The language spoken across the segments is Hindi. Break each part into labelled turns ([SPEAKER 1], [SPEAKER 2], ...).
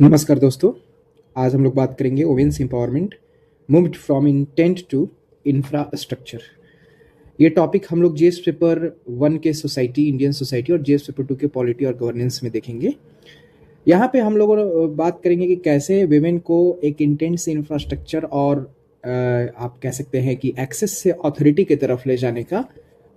[SPEAKER 1] नमस्कार दोस्तों। आज हम लोग बात करेंगे women's empowerment moved from intent to infrastructure. ये टॉपिक हम लोग जीएस पेपर 1 के सोसाइटी, इंडियन सोसाइटी और जीएस पेपर 2 के पॉलिटी और गवर्नेंस में देखेंगे। यहाँ पे हम लोग बात करेंगे कि कैसे विमेन को एक इंटेंट से इंफ्रास्ट्रक्चर और आप कह सकते हैं कि एक्सेस से अथॉरिटी की तरफ ले जाने का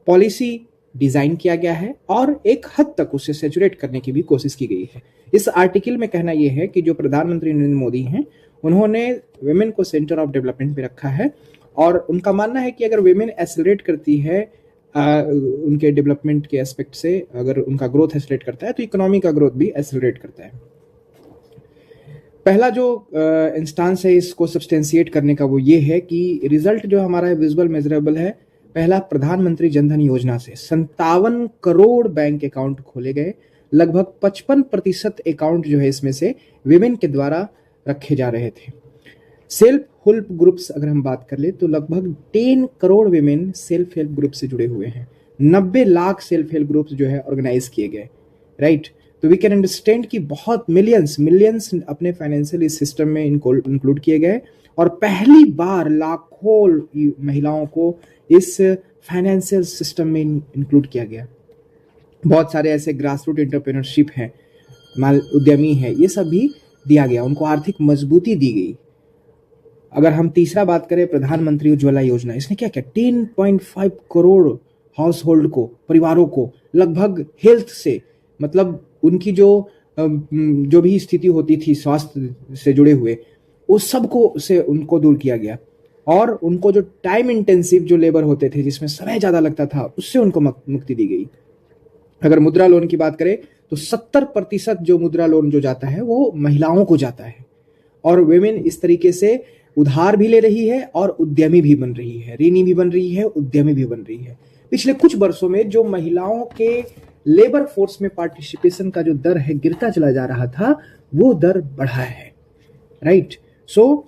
[SPEAKER 1] पॉलिसी डिजाइन किया गया है और एक हद तक उसे सैचुरेट करने की भी कोशिश की गई है। इस आर्टिकल में कहना यह है कि जो प्रधानमंत्री नरेंद्र मोदी हैं उन्होंने विमेन को सेंटर ऑफ डेवलपमेंट में रखा है और उनका मानना है कि अगर विमेन एक्सेलरेट करती है उनके डेवलपमेंट के एस्पेक्ट से, अगर उनका ग्रोथ एक्सेलरेट करता है तो इकोनॉमी का ग्रोथ भी एक्सेलरेट करता है। पहला जो इंस्टांस है इसको सब्सटेंशिएट करने का वो ये है कि रिजल्ट जो हमारा विजुअल मेजरेबल है। पहला, प्रधानमंत्री जनधन योजना से 57 करोड़ बैंक अकाउंट खोले गए। लगभग 55% अकाउंट जो है इसमें से विमेन के द्वारा रखे जा रहे थे। सेल्फ हेल्प ग्रुप्स अगर हम बात कर ले तो लगभग 10 crore women self help group से जुड़े हुए हैं। 90 लाख सेल्फ हेल्प ग्रुप्स जो है ऑर्गेनाइज किए गए, राइट। तो वी कैन अंडरस्टैंड कि बहुत मिलियंस अपने फाइनेंशियल सिस्टम में इनको इंक्लूड किए गए और पहली बार लाखों महिलाओं को इस फाइनेंशियल सिस्टम में इंक्लूड किया गया। बहुत सारे ऐसे ग्रास रूट एंटरप्रेन्योरशिप हैं, माल उद्यमी है, ये सब भी दिया गया, उनको आर्थिक मजबूती दी गई। अगर हम तीसरा बात करें, प्रधानमंत्री उज्ज्वला योजना, इसने क्या किया? 10.5 करोड़ हाउस होल्ड को, परिवारों को लगभग हेल्थ से, मतलब उनकी जो भी स्थिति होती थी स्वास्थ्य से जुड़े हुए, उस सबको से उनको दूर किया गया और उनको जो टाइम इंटेंसिव जो लेबर होते थे जिसमें समय ज्यादा लगता था उससे उनको मुक्ति दी गई। अगर मुद्रा लोन की बात करें तो 70% जो मुद्रा लोन जो जाता है वो महिलाओं को जाता है और विमेन इस तरीके से उधार भी ले रही है और उद्यमी भी बन रही है, ऋणी भी बन रही है, उद्यमी भी बन रही है। पिछले कुछ वर्षों में जो महिलाओं के लेबर फोर्स में पार्टिसिपेशन का जो दर है गिरता चला जा रहा था, वो दर बढ़ा है, right. So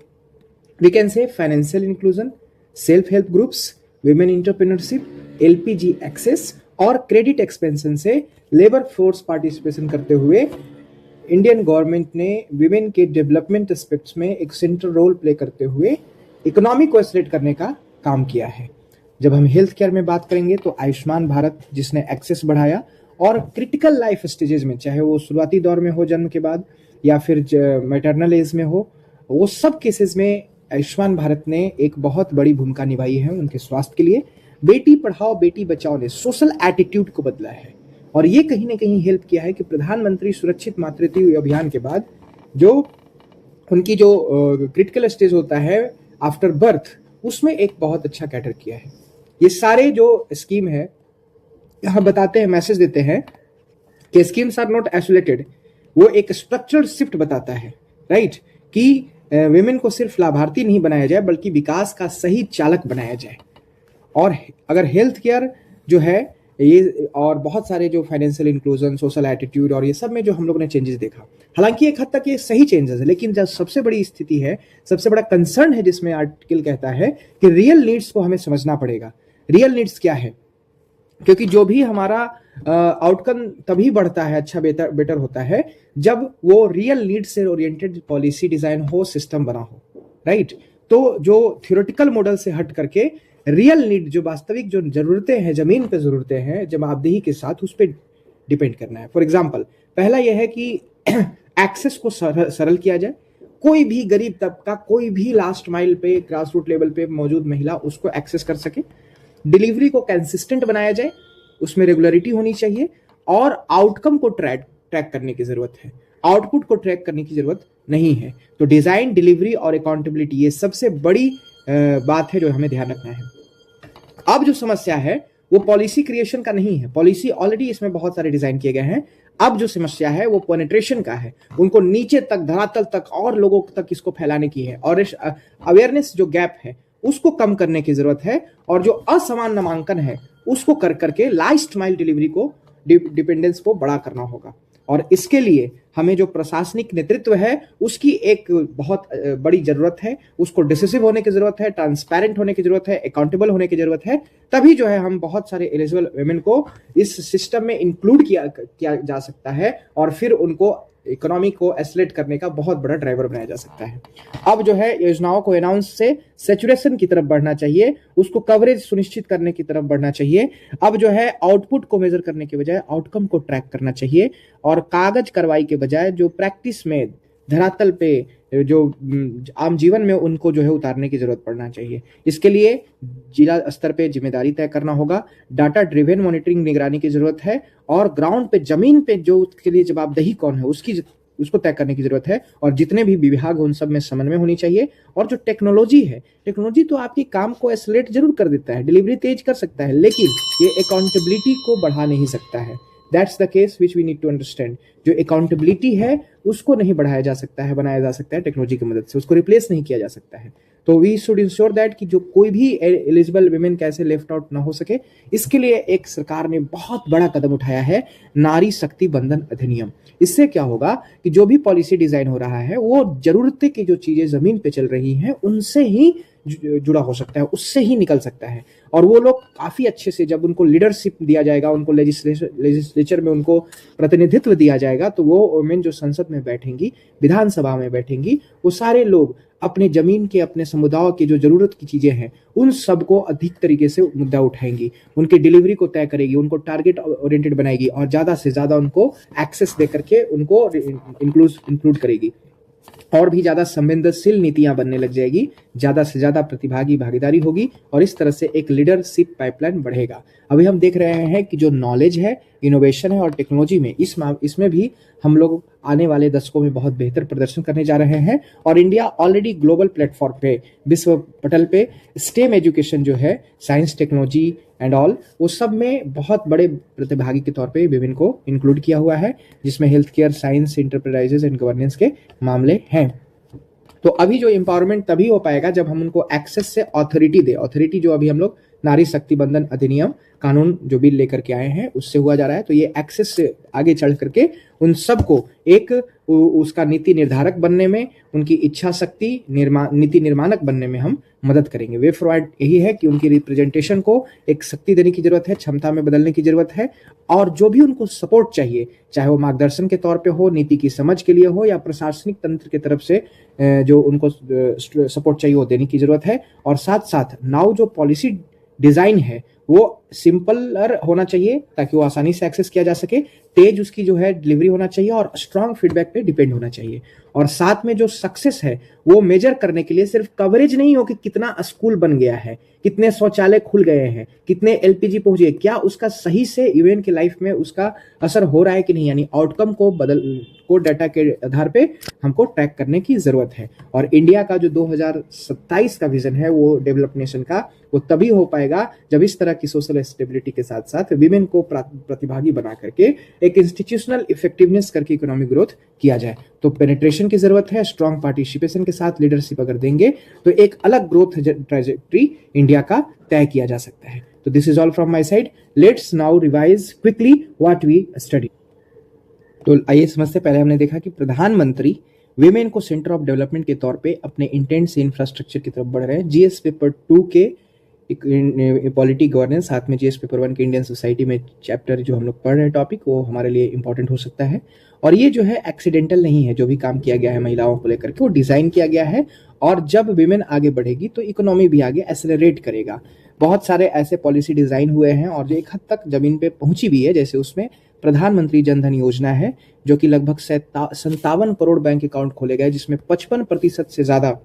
[SPEAKER 1] we can say financial inclusion, self help groups, women entrepreneurship, LPG access और क्रेडिट एक्सपेंशन से लेबर फोर्स पार्टिसिपेशन करते हुए इंडियन गवर्नमेंट ने विमेन के डेवलपमेंट एस्पेक्ट्स में एक सेंट्रल रोल प्ले करते हुए इकोनॉमी को एक्सेलरेट करने का काम किया है। जब हम हेल्थ केयर में बात करेंगे तो आयुष्मान भारत जिसने एक्सेस बढ़ाया और क्रिटिकल लाइफ स्टेजेस में, चाहे वो शुरुआती दौर में हो जन्म के बाद या फिर मैटरनल एज में हो, वो सब केसेस में आयुष्मान भारत ने एक बहुत बड़ी भूमिका निभाई है उनके स्वास्थ्य के लिए। बेटी पढ़ाओ बेटी बचाओ ने सोशल एटीट्यूड को बदला है और ये कहीं ना कहीं हेल्प किया है कि प्रधानमंत्री सुरक्षित मातृत्व अभियान के बाद जो उनकी जो क्रिटिकल स्टेज होता है आफ्टर बर्थ, उसमें एक बहुत अच्छा कैटर किया है। ये सारे जो स्कीम है यहाँ बताते हैं, मैसेज देते हैं कि स्कीम्स आर नॉट आइसोलेटेड, वो एक स्ट्रक्चरल शिफ्ट बताता है, राइट, कि विमेन को सिर्फ लाभार्थी नहीं बनाया जाए बल्कि विकास का सही चालक बनाया जाए। और अगर हेल्थ केयर जो है ये और बहुत सारे जो फाइनेंशियल इंक्लूजन, सोशल एटीट्यूड और ये सब में जो हम लोगों ने चेंजेस देखा, हालांकि एक हद तक ये सही चेंजेस है, लेकिन जब सबसे बड़ी स्थिति है, सबसे बड़ा कंसर्न है जिसमें आर्टिकल कहता है कि रियल नीड्स को हमें समझना पड़ेगा। रियल नीड्स क्या है? क्योंकि जो भी हमारा आउटकम तभी बढ़ता है, अच्छा बेटर होता है जब वो रियल नीड से ओरिएंटेड पॉलिसी डिजाइन हो, सिस्टम बना हो, राइट। तो जो थ्योरेटिकल मॉडल से हट करके रियल नीड, जो वास्तविक जो जरूरतें हैं, जमीन पे जरूरतें हैं, जवाबदेही के साथ उस पर डिपेंड करना है। फॉर एग्जाम्पल, पहला यह है कि एक्सेस को सरल किया जाए। कोई भी गरीब तबका, कोई भी लास्ट माइल पे, ग्रास रूट लेवल पे मौजूद महिला उसको एक्सेस कर सके। डिलीवरी को कंसिस्टेंट बनाया जाए, उसमें रेगुलरिटी होनी चाहिए और आउटकम को ट्रैक करने की जरूरत है, आउटपुट को ट्रैक करने की जरूरत नहीं है। तो डिजाइन, डिलीवरी और अकाउंटेबिलिटी ये सबसे बड़ी बात है जो हमें ध्यान रखना है। अब जो समस्या है वो पॉलिसी क्रिएशन का नहीं है, पॉलिसी ऑलरेडी इसमें बहुत सारे डिजाइन किए गए हैं। अब जो समस्या है वो पेनिट्रेशन का है, उनको नीचे तक, धरातल तक और लोगों तक इसको फैलाने की है और अवेयरनेस जो गैप है उसको कम करने की जरूरत है और जो असमान नामांकन है उसको कर करके लास्ट माइल डिलीवरी को, डिपेंडेंस को बड़ा करना होगा। और इसके लिए हमें जो प्रशासनिक नेतृत्व है उसकी एक बहुत बड़ी जरूरत है, उसको डिसिसिव होने की जरूरत है, ट्रांसपेरेंट होने की जरूरत है, अकाउंटेबल होने की जरूरत है। तभी जो है हम बहुत सारे एलिजिबल वुमेन को इस सिस्टम में इंक्लूड किया जा सकता है और फिर उनको इकोनॉमी को एस्लेट करने का बहुत बड़ा ड्राइवर बनाया जा सकता है। अब जो है योजनाओं को अनाउंस से सैचुरेशन की तरफ बढ़ना चाहिए, उसको कवरेज सुनिश्चित करने की तरफ बढ़ना चाहिए। अब जो है आउटपुट को मेजर करने के बजाय आउटकम को ट्रैक करना चाहिए, और कागज कार्रवाई के बजाय जो प्रैक्टिस में धरातल पे जो आम जीवन में उनको जो है उतारने की जरूरत पड़ना चाहिए। इसके लिए जिला स्तर पे जिम्मेदारी तय करना होगा, डाटा ड्रिवन मॉनिटरिंग निगरानी की जरूरत है, और ग्राउंड पे जमीन पे जो उसके लिए जवाबदेही कौन है उसको तय करने की जरूरत है, और जितने भी विभाग उन सब में समन्वय होनी चाहिए। और जो टेक्नोलॉजी है, टेक्नोलॉजी तो आपकी काम को एक्सेलरेट जरूर कर देता है, डिलीवरी तेज कर सकता है, लेकिन ये अकाउंटेबिलिटी को बढ़ा नहीं सकता है। That's the case which we need to understand. जो अकाउंटेबिलिटी है उसको नहीं बढ़ाया जा सकता है, बनाया जा सकता है टेक्नोलॉजी की मदद से, उसको रिप्लेस नहीं किया जा सकता है। तो वी शुड इंश्योर दैट कि जो कोई भी एलिजिबल वुमेन कैसे लेफ्ट आउट ना हो सके। इसके लिए एक सरकार ने बहुत बड़ा कदम उठाया है, नारी शक्ति बंधन अधिनियम। इससे क्या होगा कि जो भी पॉलिसी डिजाइन हो रहा है वो जरूरत की जो चीजें जमीन पे चल रही हैं उनसे ही जुड़ा हो सकता है, उससे ही निकल सकता है। और वो लोग काफी अच्छे से, जब उनको लीडरशिप दिया जाएगा, उनको लेजिस्लेचर में उनको प्रतिनिधित्व दिया जाएगा, तो वो वुमेन जो संसद में बैठेंगी, विधानसभा में बैठेंगी, वो सारे लोग अपने जमीन के, अपने समुदाय की जो जरूरत की चीजें हैं उन सबको अधिक तरीके से मुद्दा उठाएंगी, उनकी डिलीवरी को तय करेगी, उनको टारगेट ओरिएंटेड बनाएगी, और ज्यादा से ज्यादा उनको एक्सेस दे करके उनको इंक्लूड करेगी, और भी ज्यादा संवेदनशील नीतियां बनने लग जाएगी, ज्यादा से ज्यादा प्रतिभागी भागीदारी होगी, और इस तरह से एक लीडरशिप पाइपलाइन बढ़ेगा। अभी हम देख रहे हैं कि जो नॉलेज है, इनोवेशन है और टेक्नोलॉजी में इसमें भी हम लोग आने वाले दशकों में बहुत बेहतर प्रदर्शन करने जा रहे हैं। और इंडिया ऑलरेडी ग्लोबल प्लेटफॉर्म पे, विश्व पटल पे स्टेम एजुकेशन जो है, साइंस टेक्नोलॉजी एंड ऑल, वो सब में बहुत बड़े प्रतिभागी के तौर पे विभिन्न को इंक्लूड किया हुआ है, जिसमें health care, science, enterprises and governance के मामले हैं। तो अभी जो एम्पावरमेंट तभी हो पाएगा जब हम उनको एक्सेस से अथॉरिटी दे। अथॉरिटी जो अभी हम लोग नारी शक्ति बंधन अधिनियम कानून जो बिल लेकर के आए हैं उससे हुआ जा रहा है, तो ये एक्सेस से आगे चढ़ करके उन सबको एक उसका नीति निर्धारक बनने में, उनकी इच्छा शक्ति नीति निर्माणक बनने में हम मदद करेंगे। वे फॉरवर्ड यही है कि उनकी रिप्रेजेंटेशन को एक शक्ति देने की जरूरत है, क्षमता में बदलने की जरूरत है, और जो भी उनको सपोर्ट चाहिए, चाहे वो मार्गदर्शन के तौर पे हो, नीति की समझ के लिए हो, या प्रशासनिक तंत्र की तरफ से जो उनको सपोर्ट चाहिए वो देने की जरूरत है। और साथ साथ नाउ जो पॉलिसी डिजाइन है वो सिंपलर होना चाहिए ताकि वो आसानी से एक्सेस किया जा सके, तेज उसकी जो है डिलीवरी होना चाहिए, और स्ट्रांग फीडबैक पे डिपेंड होना चाहिए। और साथ में जो सक्सेस है वो मेजर करने के लिए सिर्फ कवरेज नहीं हो कि कितना स्कूल बन गया है, कितने शौचालय खुल गए हैं, कितने एलपीजी पहुंचे, क्या उसका सही से यूएन की लाइफ में उसका असर हो रहा है कि नहीं, यानी आउटकम को डाटा के आधार पे हमको ट्रैक करने की जरूरत है। और इंडिया का जो 2027 का विजन है वो डेवलप नेशन का, वो तभी हो पाएगा जब इस तरह की सोशल स्टेबिलिटी के साथ साथ विमेन को प्रतिभागी बना करके एक इंस्टीट्यूशनल इफेक्टिवनेस करके इकोनॉमिक ग्रोथ किया जाए। तो पेनिट्रेशन की जरूरत है, स्ट्रॉन्ग पार्टिसिपेशन के साथ लीडरशिप अगर देंगे तो एक अलग ग्रोथ ट्रैजेक्टरी इंडिया का तय किया जा सकता है। तो this is all from my side. Let's now revise quickly what we study. तो आइए समझते, पहले हमने देखा कि प्रधानमंत्री विमेन को सेंटर ऑफ डेवलपमेंट के तौर पे अपने इंटेंट से इंफ्रास्ट्रक्चर की तरफ बढ़ रहे हैं। जीएस पेपर 2 के पॉलिटी गवर्नेंस, साथ में जीएस पेपर 1 के इंडियन सोसाइटी में चैप्टर जो हम लोग पढ़ रहे हैं टॉपिक, वो हमारे लिए इंपॉर्टेंट हो सकता है। और ये जो है एक्सीडेंटल नहीं है, जो भी काम किया गया है महिलाओं को लेकर के वो डिजाइन किया गया है, और जब विमेन आगे बढ़ेगी तो इकोनॉमी भी आगे एक्सेलरेट करेगा। बहुत सारे ऐसे पॉलिसी डिजाइन हुए हैं और जो एक हद तक जमीन पे पहुंची भी है, जैसे उसमें प्रधानमंत्री जनधन योजना है जो कि लगभग 57 करोड़ बैंक अकाउंट खोले गए, जिसमें 55% से ज्यादा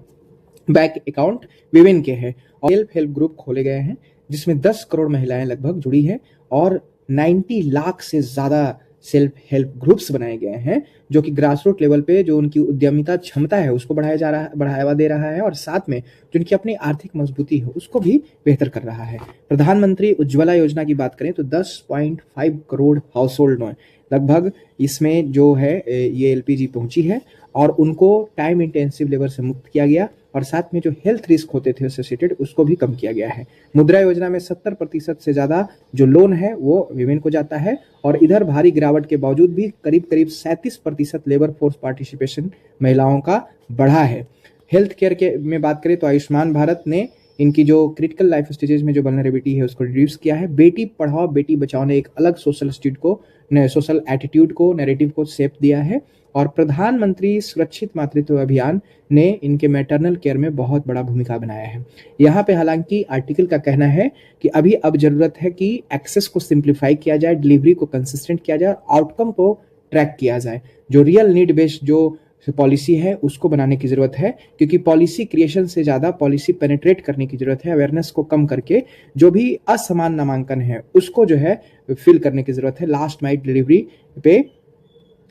[SPEAKER 1] बैंक अकाउंट विमेन के हैं। और सेल्फ हेल्प ग्रुप खोले गए हैं जिसमें 10 करोड़ महिलाएं लगभग जुड़ी हैं, और 90 लाख से ज्यादा सेल्फ हेल्प ग्रुप्स बनाए गए हैं जो कि ग्रास रूट लेवल पे जो उनकी उद्यमिता क्षमता है उसको बढ़ावा दे रहा है, और साथ में जो उनकी अपनी आर्थिक मजबूती है उसको भी बेहतर कर रहा है। प्रधानमंत्री उज्ज्वला योजना की बात करें तो 10.5 करोड़ हाउस होल्ड लगभग इसमें जो है ये एलपीजी पहुंची है, और उनको टाइम इंटेंसिव लेबर से मुक्त किया गया, और साथ में जो हेल्थ रिस्क होते थे एसोसिएटेड उसको भी कम किया गया है। मुद्रा योजना में 70% से ज्यादा जो लोन है वो विमेन को जाता है, और इधर भारी गिरावट के बावजूद भी करीब 37% लेबर फोर्स पार्टिसिपेशन महिलाओं का बढ़ा है। हेल्थ केयर के में बात करें तो आयुष्मान भारत ने इनकी जो क्रिटिकल लाइफ स्टेजेस में जो वल्नरेबिलिटी है उसको रिड्यूस किया है। बेटी पढ़ाओ बेटी बचाओ ने एक अलग सोशल एटीट्यूड को, नैरेटिव को शेप दिया है। और प्रधानमंत्री सुरक्षित मातृत्व अभियान ने इनके मैटरनल केयर में बहुत बड़ा भूमिका बनाया है। यहाँ पे हालांकि आर्टिकल का कहना है कि अब जरूरत है कि एक्सेस को सिंप्लीफाई किया जाए, डिलीवरी को कंसिस्टेंट किया जाए, आउटकम को ट्रैक किया जाए। जो रियल नीड बेस्ड जो पॉलिसी है उसको बनाने की जरूरत है, क्योंकि पॉलिसी क्रिएशन से ज्यादा पॉलिसी पेनिट्रेट करने की जरूरत है। अवेयरनेस को कम करके जो भी असमान नामांकन है उसको जो है फिल करने की जरूरत है। लास्ट माइल डिलीवरी पे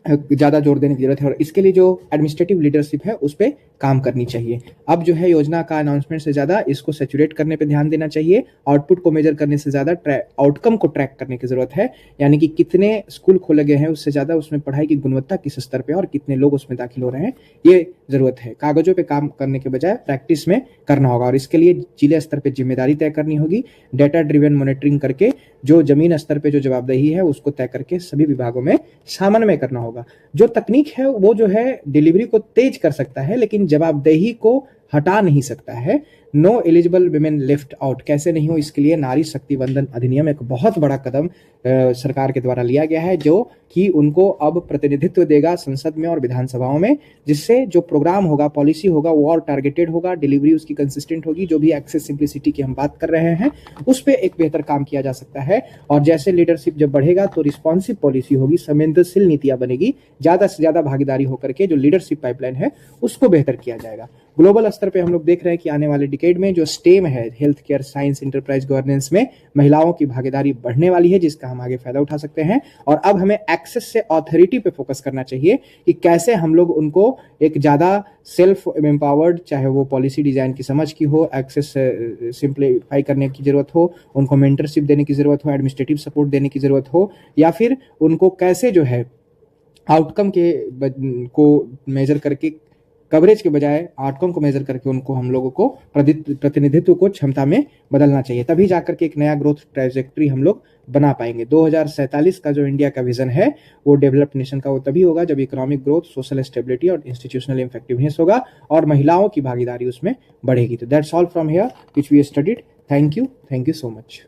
[SPEAKER 1] ज्यादा जोर देने की जरूरत है और इसके लिए जो एडमिनिस्ट्रेटिव लीडरशिप है उस पर काम करनी चाहिए। अब जो है योजना का अनाउंसमेंट से ज्यादा इसको सैचुरेट करने पे ध्यान देना चाहिए। आउटपुट को मेजर करने से ज्यादा आउटकम को ट्रैक करने की जरूरत है, यानी कि कितने स्कूल खोले गए हैं उससे ज्यादा उसमें पढ़ाई की गुणवत्ता किस स्तर पे और कितने लोग उसमें दाखिल हो रहे हैं ये जरूरत है। कागजों पे काम करने के बजाय प्रैक्टिस में करना होगा और इसके लिए जिले स्तर पे जिम्मेदारी तय करनी होगी। डेटा ड्रिवन मॉनिटरिंग करके जो जमीन स्तर पे जो जवाबदेही है उसको तय करके सभी विभागों में समन्वय करना होगा। जो तकनीक है वो जो है डिलीवरी को तेज कर सकता है लेकिन जवाबदेही को हटा नहीं सकता है। No eligible women left out कैसे नहीं हो, इसके लिए नारी शक्ति वंदन अधिनियम एक बहुत बड़ा कदम सरकार के द्वारा लिया गया है, जो कि उनको अब प्रतिनिधित्व देगा संसद में और विधानसभाओं में, जिससे जो प्रोग्राम होगा, पॉलिसी होगा, वो और टारगेटेड होगा, डिलीवरी उसकी कंसिस्टेंट होगी। जो भी एक्सेस सिंप्लिसिटी की हम बात कर रहे हैं उस पर एक बेहतर काम किया जा सकता है। और जैसे लीडरशिप जब बढ़ेगा तो रिस्पॉन्सिव पॉलिसी होगी, संवेदनशील नीतियां बनेगी, ज्यादा से ज्यादा भागीदारी होकर के जो लीडरशिप पाइपलाइन है उसको बेहतर किया जाएगा। ग्लोबल स्तर पे हम लोग देख रहे हैं कि आने वाले डिकेड में जो स्टेम है, health care, science, enterprise governance में महिलाओं की भागीदारी बढ़ने वाली है, जिसका हम आगे फायदा उठा सकते हैं। और अब हमें एक्सेस से अथॉरिटी पे फोकस करना चाहिए कि कैसे हम लोग उनको एक ज्यादा सेल्फ एम्पावर्ड, चाहे वो पॉलिसी डिजाइन की समझ की हो, एक्सेस सिंप्लीफाई करने की जरूरत हो, उनको मेंटरशिप देने की जरूरत हो, एडमिनिस्ट्रेटिव सपोर्ट देने की जरूरत हो, या फिर उनको कैसे जो है आउटकम को मेजर करके, कवरेज के बजाय आउटकम को मेजर करके उनको हम लोगों को प्रतिनिधित्व को क्षमता में बदलना चाहिए। तभी जाकर के एक नया ग्रोथ ट्रैजेक्टरी हम लोग बना पाएंगे। 2047 का जो इंडिया का विजन है वो डेवलप्ड नेशन का वो तभी होगा जब इकोनॉमिक ग्रोथ, सोशल स्टेबिलिटी और इंस्टीट्यूशनल इफेक्टिवनेस होगा और महिलाओं की भागीदारी उसमें बढ़ेगी। तो that's all from here which we studied. Thank you so much.